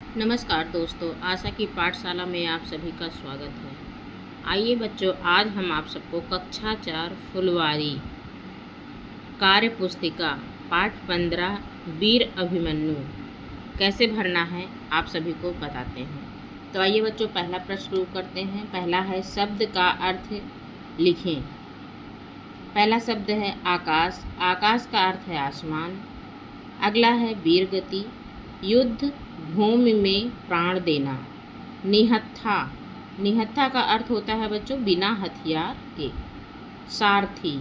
नमस्कार दोस्तों, आशा की पाठशाला में आप सभी का स्वागत है। आइए बच्चों, आज हम आप सबको कक्षा 4 फुलवारी कार्य पुस्तिका पाठ 15 वीर अभिमन्यु कैसे भरना है आप सभी को बताते हैं। तो आइए बच्चों, पहला प्रश्न शुरू करते हैं। पहला है शब्द का अर्थ लिखें। पहला शब्द है आकाश। आकाश का अर्थ है आसमान। अगला है वीर गति, युद्ध भूमि में प्राण देना। निहत्था, निहत्था का अर्थ होता है बच्चों बिना हथियार के। सारथी,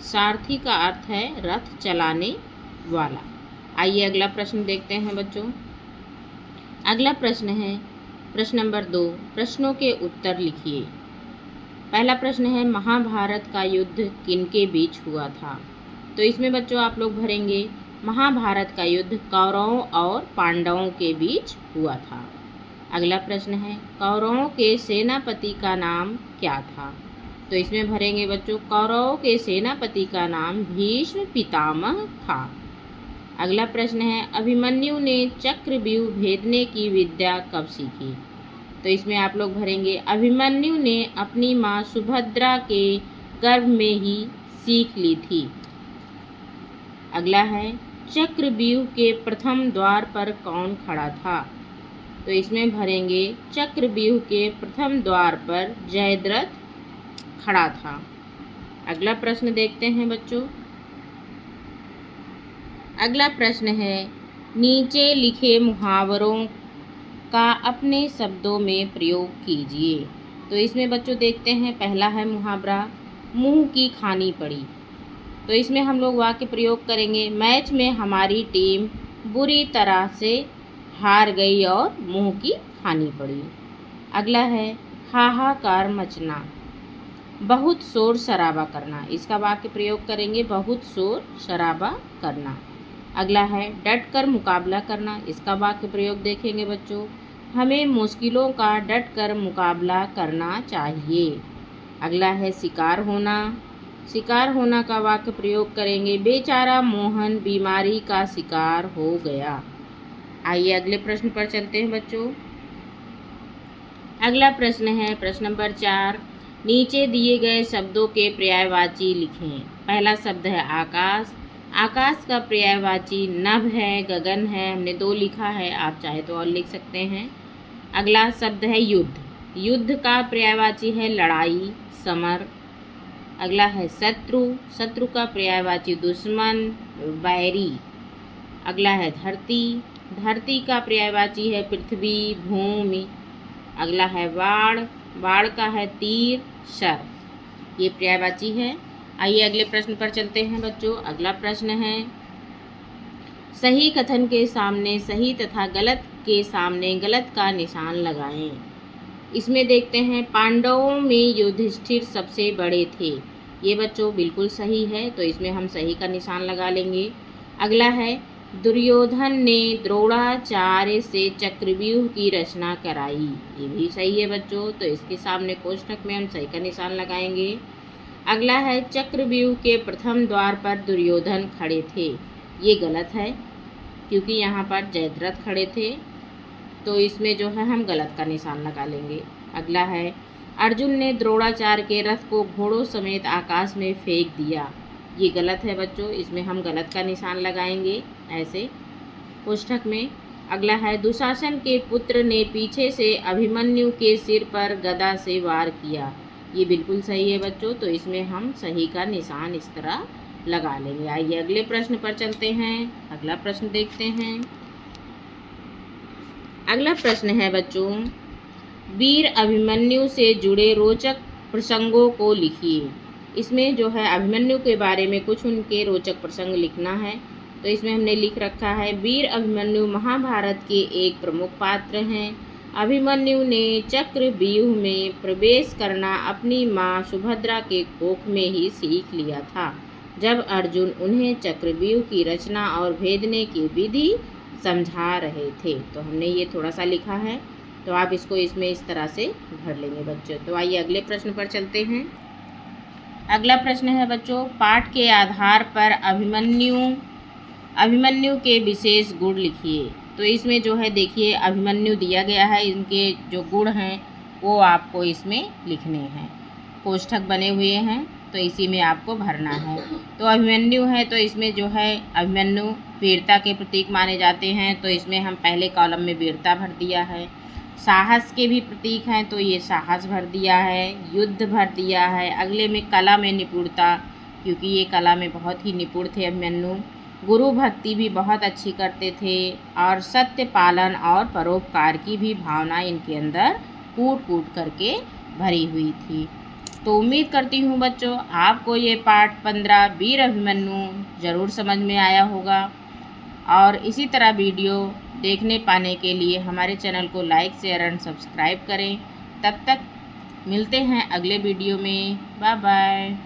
सारथी का अर्थ है रथ चलाने वाला। आइए अगला प्रश्न देखते हैं बच्चों। अगला प्रश्न है प्रश्न नंबर 2। प्रश्नों के उत्तर लिखिए। पहला प्रश्न है महाभारत का युद्ध किनके बीच हुआ था। तो इसमें बच्चों आप लोग भरेंगे महाभारत का युद्ध कौरवों और पांडवों के बीच हुआ था। अगला प्रश्न है कौरवों के सेनापति का नाम क्या था। तो इसमें भरेंगे बच्चों कौरवों के सेनापति का नाम भीष्म पितामह था। अगला प्रश्न है अभिमन्यु ने चक्रव्यूह भेदने की विद्या कब सीखी। तो इसमें आप लोग भरेंगे अभिमन्यु ने अपनी माँ सुभद्रा के गर्भ में ही सीख ली थी। अगला है चक्रव्यूह के प्रथम द्वार पर कौन खड़ा था। तो इसमें भरेंगे चक्रव्यूह के प्रथम द्वार पर जयद्रथ खड़ा था। अगला प्रश्न देखते हैं बच्चों। अगला प्रश्न है नीचे लिखे मुहावरों का अपने शब्दों में प्रयोग कीजिए। तो इसमें बच्चों देखते हैं पहला है मुहावरा मुंह की खानी पड़ी। तो इसमें हम लोग वाक्य प्रयोग करेंगे मैच में हमारी टीम बुरी तरह से हार गई और मुंह की खानी पड़ी। अगला है हाहाकार मचना, बहुत शोर शराबा करना। इसका वाक्य प्रयोग करेंगे बहुत शोर शराबा करना। अगला है डट कर मुकाबला करना। इसका वाक्य प्रयोग देखेंगे बच्चों हमें मुश्किलों का डट कर मुकाबला करना चाहिए। अगला है शिकार होना। शिकार होना का वाक्य प्रयोग करेंगे बेचारा मोहन बीमारी का शिकार हो गया। आइए अगले प्रश्न पर चलते हैं बच्चों। अगला प्रश्न है प्रश्न नंबर 4। नीचे दिए गए शब्दों के पर्यायवाची लिखें। पहला शब्द है आकाश। आकाश का पर्यायवाची नभ है, गगन है। हमने 2 लिखा है, आप चाहे तो और लिख सकते हैं। अगला शब्द है युद्ध। युद्ध का पर्यायवाची है लड़ाई, समर। अगला है शत्रु। शत्रु का पर्यायवाची दुश्मन, बैरी। अगला है धरती। धरती का पर्यायवाची है पृथ्वी, भूमि। अगला है बाण। बाण का है तीर, शर। ये पर्यायवाची है। आइए अगले प्रश्न पर चलते हैं बच्चों। अगला प्रश्न है सही कथन के सामने सही तथा गलत के सामने गलत का निशान लगाएं। इसमें देखते हैं पांडवों में युधिष्ठिर सबसे बड़े थे। ये बच्चों बिल्कुल सही है, तो इसमें हम सही का निशान लगा लेंगे। अगला है दुर्योधन ने द्रोणाचार्य से चक्रव्यूह की रचना कराई। ये भी सही है बच्चों, तो इसके सामने कोष्ठक में हम सही का निशान लगाएंगे। अगला है चक्रव्यूह के प्रथम द्वार पर दुर्योधन खड़े थे। ये गलत है क्योंकि यहाँ पर जयद्रथ खड़े थे, तो इसमें जो है हम गलत का निशान लगा लेंगे। अगला है अर्जुन ने द्रोणाचार्य के रथ को घोड़ों समेत आकाश में फेंक दिया। ये गलत है बच्चों, इसमें हम गलत का निशान लगाएंगे ऐसे कोष्ठक में। अगला है दुशासन के पुत्र ने पीछे से अभिमन्यु के सिर पर गदा से वार किया। ये बिल्कुल सही है बच्चों, तो इसमें हम सही का निशान इस तरह लगा लेंगे। आइए अगले प्रश्न पर चलते हैं। अगला प्रश्न देखते हैं। अगला प्रश्न है बच्चों वीर अभिमन्यु से जुड़े रोचक प्रसंगों को लिखिए। इसमें जो है अभिमन्यु के बारे में कुछ उनके रोचक प्रसंग लिखना है। तो इसमें हमने लिख रखा है वीर अभिमन्यु महाभारत के एक प्रमुख पात्र हैं। अभिमन्यु ने चक्रव्यूह में प्रवेश करना अपनी माँ सुभद्रा के कोख में ही सीख लिया था, जब अर्जुन उन्हें चक्रव्यूह की रचना और भेदने की विधि समझा रहे थे। तो हमने ये थोड़ा सा लिखा है, तो आप इसको इसमें इस तरह से भर लेंगे बच्चों। तो आइए अगले प्रश्न पर चलते हैं। अगला प्रश्न है बच्चों पाठ के आधार पर अभिमन्यु के विशेष गुण लिखिए। तो इसमें जो है देखिए अभिमन्यु दिया गया है, इनके जो गुण हैं वो आपको इसमें लिखने हैं। कोष्ठक बने हुए हैं तो इसी में आपको भरना है। तो अभिमन्यु है तो इसमें जो है अभिमन्यु वीरता के प्रतीक माने जाते हैं, तो इसमें हम पहले कॉलम में वीरता भर दिया है। साहस के भी प्रतीक हैं तो ये साहस भर दिया है, युद्ध भर दिया है। अगले में कला में निपुणता, क्योंकि ये कला में बहुत ही निपुण थे अभिमन्यु। गुरु भक्ति भी बहुत अच्छी करते थे और सत्य पालन और परोपकार की भी भावना इनके अंदर कूट कूट करके भरी हुई थी। तो उम्मीद करती हूँ बच्चों आपको ये पाठ 15 वीर अभिमन्यु ज़रूर समझ में आया होगा। और इसी तरह वीडियो देखने पाने के लिए हमारे चैनल को लाइक शेयर एंड सब्सक्राइब करें। तब तक मिलते हैं अगले वीडियो में। Bye bye.